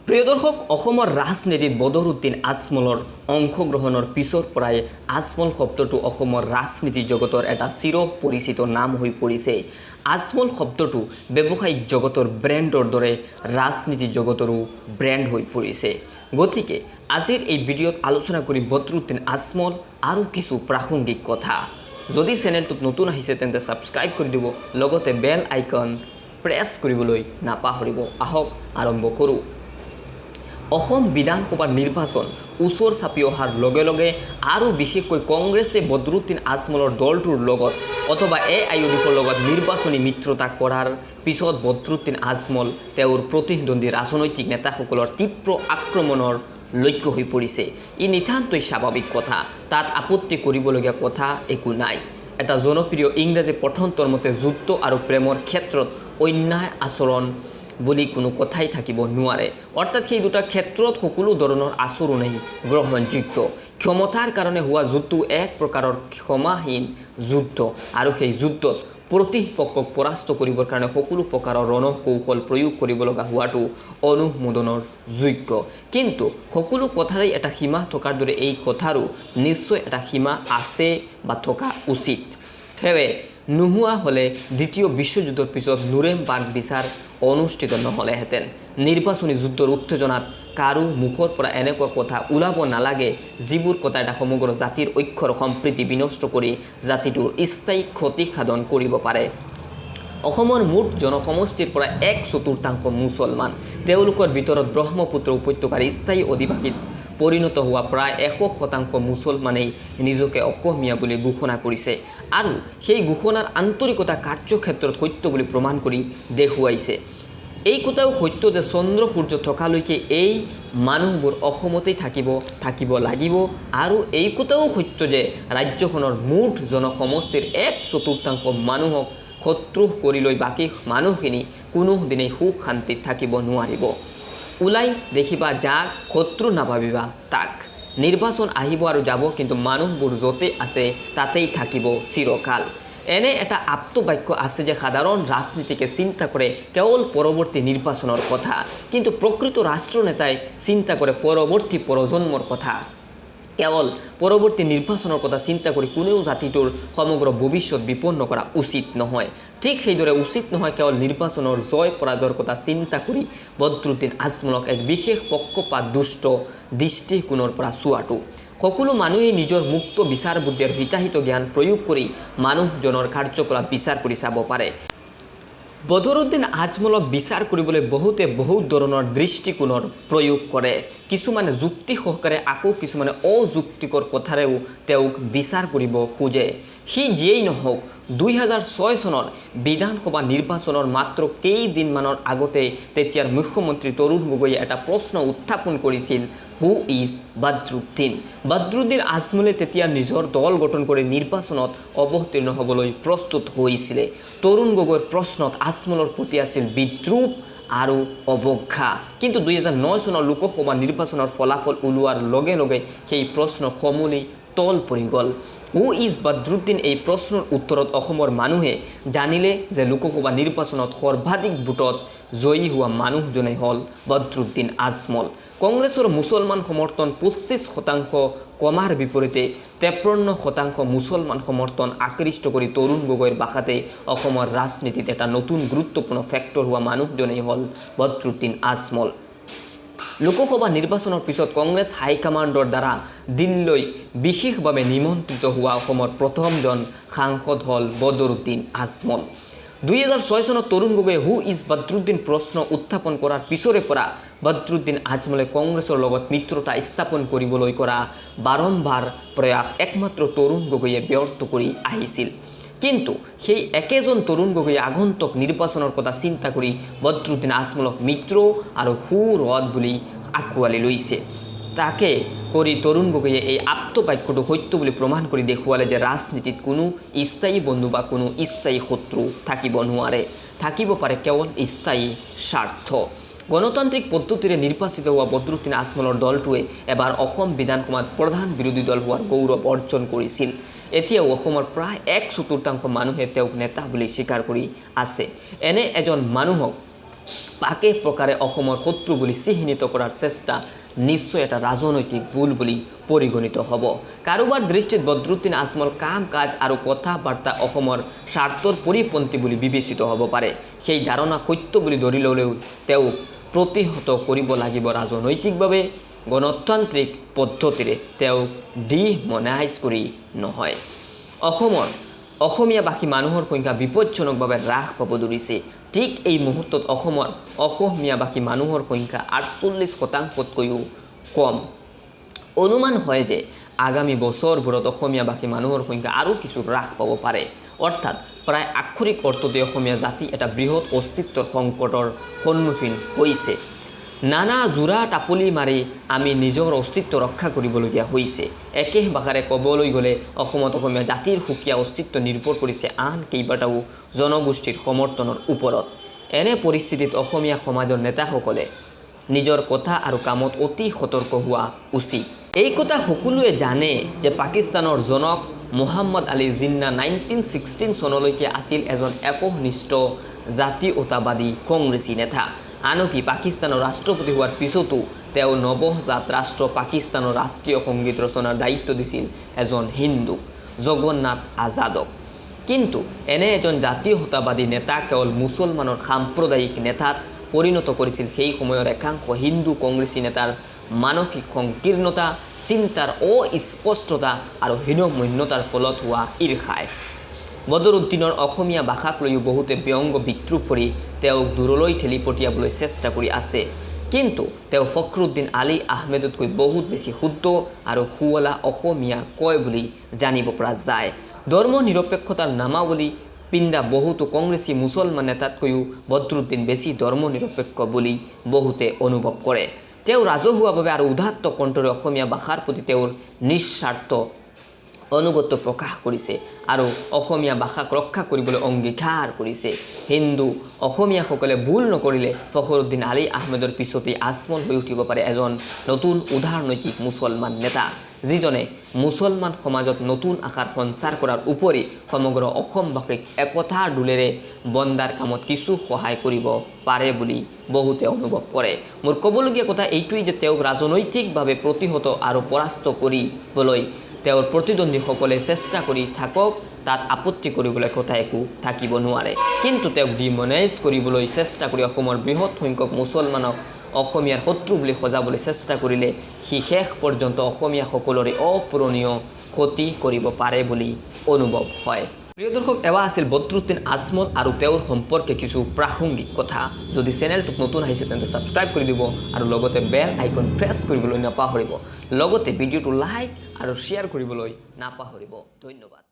প্ৰিয় দৰ্শক, অসমৰ ৰাজনীতিত বদৰুদ্দিন আজমলৰ অংশগ্ৰহণৰ পিছৰ পৰাই আজমল শব্দটো অসমৰ ৰাজনীতি জগতৰ এটা চিৰ পৰিচিত নাম হৈ পৰিছে। আজমল শব্দটো ব্যৱসায়িক জগতৰ ব্ৰেণ্ডৰ দৰে ৰাজনীতি জগতৰো ব্ৰেণ্ড হৈ পৰিছে। গতিকে আজিৰ এই ভিডিঅ'ত আলোচনা কৰি বদৰুদ্দিন আজমল আৰু কিছু প্ৰাসংগিক কথা। যদি চেনেলটোত নতুন আহিছে তেন্তে ছাবস্ক্ৰাইব কৰি দিব, লগতে বেল আইকন প্ৰেছ কৰিবলৈ নাপাহৰিব। আহক আৰম্ভ কৰোঁ। অসম বিধানসভাৰ নিৰ্বাচন ওচৰ চাপি অহাৰ লগে লগে আৰু বিশেষকৈ কংগ্ৰেছে বদৰুদ্দিন আজমলৰ দলটোৰ লগত অথবা AIUDFৰ লগত নিৰ্বাচনী মিত্ৰতা কৰাৰ পিছত বদৰুদ্দিন আজমল তেওঁৰ প্ৰতিদ্বন্দ্বী ৰাজনৈতিক নেতাসকলৰ তীব্ৰ আক্ৰমণৰ লক্ষ্য হৈ পৰিছে। ই নিতান্তই স্বাভাৱিক কথা, তাত আপত্তি কৰিবলগীয়া কথা একো নাই। এটা জনপ্ৰিয় ইংৰাজী পঠন্তৰ মতে যুদ্ধ আৰু প্ৰেমৰ ক্ষেত্ৰত অন্যায় আচৰণ বুলি কোনো কথাই থাকিব নোৱাৰে। অৰ্থাৎ সেই দুটা ক্ষেত্ৰত সকলো ধৰণৰ আচৰণেই গ্ৰহণযোগ্য। ক্ষমতাৰ কাৰণে হোৱা যুদ্ধ এক প্ৰকাৰৰ ক্ষমাহীন যুদ্ধ, আৰু সেই যুদ্ধত প্ৰতিপক্ষক পৰাস্ত কৰিবৰ কাৰণে সকলো প্ৰকাৰৰ ৰণকৌশল প্ৰয়োগ কৰিব লগা হোৱাটো অনুমোদনৰ যোগ্য। কিন্তু সকলো কথাৰেই এটা সীমা থকাৰ দৰে এই কথাৰো নিশ্চয় এটা সীমা আছে বা থকা উচিত। সেয়ে নোহোৱা হ'লে দ্বিতীয় বিশ্বযুদ্ধৰ পিছত নুৰেমবাৰ্গ বিচাৰ অনুষ্ঠিত নহ'লেহেঁতেন। নিৰ্বাচনী যুদ্ধৰ উত্তেজনাত কাৰো মুখৰ পৰা এনেকুৱা কথা ওলাব নালাগে যিবোৰ কথা এটা সমগ্ৰ জাতিৰ ঐক্যৰ সম্প্ৰীতি বিনষ্ট কৰি জাতিটোৰ স্থায়ী ক্ষতি সাধন কৰিব পাৰে। অসমৰ মুঠ জনসমষ্টিৰ পৰা 1/4 মুছলমান। তেওঁলোকৰ ভিতৰত ব্ৰহ্মপুত্ৰ উপত্যকাৰ স্থায়ী অধিবাসীত পৰিণত হোৱা প্ৰায় 100% মুছলমানেই নিজকে অসমীয়া বুলি ঘোষণা কৰিছে, আৰু সেই ঘোষণাৰ আন্তৰিকতা কাৰ্যক্ষেত্ৰত সত্য বুলি প্ৰমাণ কৰি দেখুৱাইছে। এই কথাও সত্য যে চন্দ্ৰ সূৰ্য থকালৈকে এই মানুহবোৰ অসমতেই থাকিব লাগিব, আৰু এই কথাও সত্য যে ৰাজ্যখনৰ মুঠ জনসমষ্টিৰ 1/4 মানুহক শত্ৰু কৰি লৈ বাকী মানুহখিনি কোনোদিনেই সুখ শান্তিত থাকিব নোৱাৰিব। ওলাই দেখিবা যাক, শত্ৰু নাভাবিবা তাক। নিৰ্বাচন আহিব আৰু যাব, কিন্তু মানুহবোৰ য'তে আছে তাতেই থাকিব চিৰকাল। এনে এটা আপ্ত বাক্য আছে যে সাধাৰণ ৰাজনীতিকে চিন্তা কৰে কেৱল পৰৱৰ্তী নিৰ্বাচনৰ কথা, কিন্তু প্ৰকৃত ৰাষ্ট্ৰনেতাই চিন্তা কৰে পৰৱৰ্তী প্ৰজন্মৰ কথা। কেৱল পৰৱৰ্তী নিৰ্বাচনৰ কথা চিন্তা কৰি কোনেও জাতিটোৰ সমগ্ৰ ভৱিষ্যত বিপন্ন কৰা উচিত নহয়। ঠিক সেইদৰে উচিত নহয় কেৱল নিৰ্বাচনৰ জয় পৰাজয়ৰ কথা চিন্তা কৰি বদৰুদ্দিন আজমলক এক বিশেষ পক্ষপাত দুষ্ট দৃষ্টিকোণৰ পৰা চোৱাটো। সকলো মানুহেই নিজৰ মুক্ত বিচাৰ বুদ্ধি আৰু হিতাহিত জ্ঞান প্ৰয়োগ কৰি মানুহজনৰ কাৰ্যকলাপ বিচাৰ কৰি চাব পাৰে। বদৰুদ্দিন আজমলক বিচাৰ কৰিবলৈ বহুতে বহুত ধৰণৰ দৃষ্টিকোণৰ প্ৰয়োগ কৰে। কিছুমানে যুক্তি সহকাৰে, আকৌ কিছুমানে অযুক্তিকৰ কথাৰেও তেওঁক বিচাৰ কৰিব খোজে। সি যিয়েই নহওক, 2006 চনৰ বিধানসভা নিৰ্বাচনৰ মাত্ৰ কেইদিনমানৰ আগতে তেতিয়াৰ মুখ্যমন্ত্ৰী তৰুণ গগৈয়ে এটা প্ৰশ্ন উত্থাপন কৰিছিল, হু ইজ বদৰুদ্দিন? বদৰুদ্দিন আজমলে তেতিয়া নিজৰ দল গঠন কৰি নিৰ্বাচনত অৱতীৰ্ণ হ'বলৈ প্ৰস্তুত হৈছিলে। তৰুণ গগৈৰ প্ৰশ্নত আজমলৰ প্ৰতি আছিল বিদ্ৰূপ আৰু অৱজ্ঞা। কিন্তু 2009 চনৰ লোকসভা নিৰ্বাচনৰ ফলাফল ওলোৱাৰ লগে লগে সেই প্ৰশ্ন সমূলি তল পৰি গ'ল। Who is Badruddin? এই প্ৰশ্নৰ উত্তৰত অসমৰ মানুহে জানিলে যে লোকসভা নিৰ্বাচনত সৰ্বাধিক ভোটত জয়ী হোৱা মানুহজনেই হ'ল বদৰুদ্দিন আজমল। কংগ্ৰেছৰ মুছলমান সমৰ্থন 25% কমাৰ বিপৰীতে 53% মুছলমান সমৰ্থন আকৃষ্ট কৰি তৰুণ গগৈৰ ভাষাতে অসমৰ ৰাজনীতিত এটা নতুন গুৰুত্বপূৰ্ণ ফেক্টৰ হোৱা মানুহজনেই হ'ল বদৰুদ্দিন আজমল। লোকসভা নিৰ্বাচনৰ পিছত কংগ্ৰেছ হাইকমাণ্ডৰ দ্বাৰা দিল্লীলৈ বিশেষভাৱে নিমন্ত্ৰিত হোৱা অসমৰ প্ৰথমজন সাংসদ হ'ল বদৰুদ্দিন আজমল। 2006 চনত তৰুণ গগৈয়ে হু ইজ বদৰুদ্দিন প্ৰশ্ন উত্থাপন কৰাৰ পিছৰে পৰা বদৰুদ্দিন আজমলে কংগ্ৰেছৰ লগত মিত্ৰতা স্থাপন কৰিবলৈ কৰা বাৰম্বাৰ প্ৰয়াস একমাত্ৰ তৰুণ গগৈয়ে ব্যৰ্থ কৰি আহিছিল। কিন্তু সেই একেজন তৰুণ গগৈয়ে আগন্তুক নিৰ্বাচনৰ কথা চিন্তা কৰি বদৰুদ্দিন আজমলক মিত্ৰ আৰু সুৰদ বুলি আঁকোৱালি লৈছে। তাকে কৰি তৰুণ গগৈয়ে এই আপ্ত বাক্যটো সত্য বুলি প্ৰমাণ কৰি দেখুৱালে যে ৰাজনীতিত কোনো স্থায়ী বন্ধু বা কোনো স্থায়ী শত্ৰু থাকিব নোৱাৰে, থাকিব পাৰে কেৱল স্থায়ী স্বাৰ্থ। গণতান্ত্ৰিক পদ্ধতিৰে নিৰ্বাচিত হোৱা বদৰুদ্দিন আজমলৰ দলটোৱে এবাৰ অসম বিধানসভাত প্ৰধান বিৰোধী দল হোৱাৰ গৌৰৱ অৰ্জন কৰিছিল। এতিয়াও অসমৰ প্ৰায় 1/4 মানুহে তেওঁক নেতা বুলি স্বীকাৰ কৰি আছে। এনে এজন মানুহক পাকে প্ৰকাৰে অসমৰ শত্ৰু বুলি চিহ্নিত কৰাৰ চেষ্টা নিশ্চয় এটা ৰাজনৈতিক ভুল বুলি পৰিগণিত হ'ব। কাৰোবাৰ দৃষ্টিত বদৰুদ্দিন আজমল কাম কাজ আৰু কথা বাৰ্তা অসমৰ স্বাৰ্থৰ পৰিপন্থী বুলি বিবেচিত হ'ব পাৰে। সেই ধাৰণা সত্য বুলি ধৰি ল'লেও তেওঁক প্ৰতিহত কৰিব লাগিব ৰাজনৈতিকভাৱে, গণতান্ত্ৰিক পদ্ধতিৰে, তেওঁক ডিমনাইজ কৰি নহয়। অসমীয়াভাষী মানুহৰ সংখ্যা বিপদজনকভাৱে হ্ৰাস পাব ধৰিছে। ঠিক এই মুহূৰ্তত অসমৰ অসমীয়াভাষী মানুহৰ সংখ্যা 48%তকৈও কম। অনুমান হয় যে আগামী বছৰবোৰত অসমীয়াভাষী মানুহৰ সংখ্যা আৰু কিছু হ্ৰাস পাব পাৰে। অৰ্থাৎ প্ৰায় আক্ষৰিক অৰ্থতে অসমীয়া জাতি এটা বৃহৎ অস্তিত্বৰ সংকটৰ সন্মুখীন হৈছে। নানা জোৰা টাপলি মাৰি আমি নিজৰ অস্তিত্ব ৰক্ষা কৰিবলগীয়া হৈছে। একে ভাষাৰে ক'বলৈ গ'লে অসমত অসমীয়া জাতিৰ সুকীয়া অস্তিত্ব নিৰ্ভৰ কৰিছে আন কেইবাটাও জনগোষ্ঠীৰ সমৰ্থনৰ ওপৰত। এনে পৰিস্থিতিত অসমীয়া সমাজৰ নেতাসকলে নিজৰ কথা আৰু কামত অতি সতৰ্ক হোৱা উচিত। এই কথা সকলোৱে জানে যে পাকিস্তানৰ জনক মুহাম্মদ আলী জিন্না 1916 চনলৈকে আছিল এজন একনিষ্ঠ জাতীয়তাবাদী কংগ্ৰেছী নেতা। আনকি পাকিস্তানৰ ৰাষ্ট্ৰপতি হোৱাৰ পিছতো তেওঁ নৱজাত ৰাষ্ট্ৰ পাকিস্তানৰ ৰাষ্ট্ৰীয় সংগীত ৰচনাৰ দায়িত্ব দিছিল এজন হিন্দু, জগন্নাথ আজাদক। কিন্তু এনে এজন জাতীয়তাবাদী নেতা কেৱল মুছলমানৰ সাম্প্ৰদায়িক নেতাত পৰিণত কৰিছিল সেই সময়ৰ একাংশ হিন্দু কংগ্ৰেছী নেতাৰ মানসিক সংকীৰ্ণতা, চিন্তাৰ অস্পষ্টতা আৰু হীনমন্যতাৰ ফলত হোৱা ঈৰ্ষাই। বদৰুদ্দিনৰ অসমীয়া ভাষাক লৈও বহুতে ব্যংগ বিদ্ৰূপ কৰি তেওঁক দূৰলৈ ঠেলি পঠিয়াবলৈ চেষ্টা কৰি আছে। কিন্তু তেওঁ ফখৰুদ্দিন আলী আহমেদতকৈ বহুত বেছি শুদ্ধ আৰু শুৱলা অসমীয়া কয় বুলি জানিব পৰা যায়। ধৰ্ম নিৰপেক্ষতাৰ নামাৱলী পিন্ধা বহুতো কংগ্ৰেছী মুছলমান নেতাতকৈও বদৰুদ্দিন বেছি ধৰ্ম নিৰপেক্ষ বুলি বহুতে অনুভৱ কৰে। তেওঁ ৰাজহুৱাভাৱে আৰু উদাত্ত কণ্ঠৰে অসমীয়া ভাষাৰ প্ৰতি তেওঁৰ নিস্বাৰ্থ অনুগত্য প্ৰকাশ কৰিছে আৰু অসমীয়া ভাষাক ৰক্ষা কৰিবলৈ অংগীকাৰ কৰিছে। হিন্দু অসমীয়াসকলে ভুল নকৰিলে ফখৰুদ্দিন আলী আহমেদৰ পিছতেই আজমল হৈ উঠিব পাৰে এজন নতুন উদাৰনৈতিক মুছলমান নেতা, যিজনে মুছলমান সমাজত নতুন আশাৰ সঞ্চাৰ কৰাৰ উপৰি সমগ্ৰ অসমবাসীক একতাৰ ডোলেৰে বন্দাৰ কামত কিছু সহায় কৰিব পাৰে বুলি বহুতে অনুভৱ কৰে। মোৰ ক'বলগীয়া কথা এইটোৱেই যে তেওঁক ৰাজনৈতিকভাৱে প্ৰতিহত আৰু পৰাস্ত কৰিবলৈ তেওঁৰ প্ৰতিদ্বন্দ্বীসকলে চেষ্টা কৰি থাকক, তাত আপত্তি কৰিবলৈ কথা একো থাকিব নোৱাৰে। কিন্তু তেওঁক ডিমনাইজ কৰিবলৈ চেষ্টা কৰি অসমৰ বৃহৎ সংখ্যক মুছলমানক অসমীয়াৰ শত্ৰু বুলি সজাবলৈ চেষ্টা কৰিলে সি শেষ পৰ্যন্ত অসমীয়াসকলৰে অপূৰণীয় ক্ষতি কৰিব পাৰে বুলি অনুভৱ হয়। প্ৰিয় দৰ্শক, এয়া আছিল বদৰুদ্দিন আজমল আৰু তেওঁৰ সম্পৰ্কে কিছু প্ৰাসংগিক কথা। যদি চেনেলটোত নতুন আহিছে তেন্তে ছাবস্ক্ৰাইব কৰি দিব আৰু লগতে বেল আইকন প্ৰেছ কৰিবলৈ নাপাহৰিব। লগতে ভিডিঅ'টো লাইক আৰু শ্বেয়াৰ কৰিবলৈ নাপাহৰিব। ধন্যবাদ।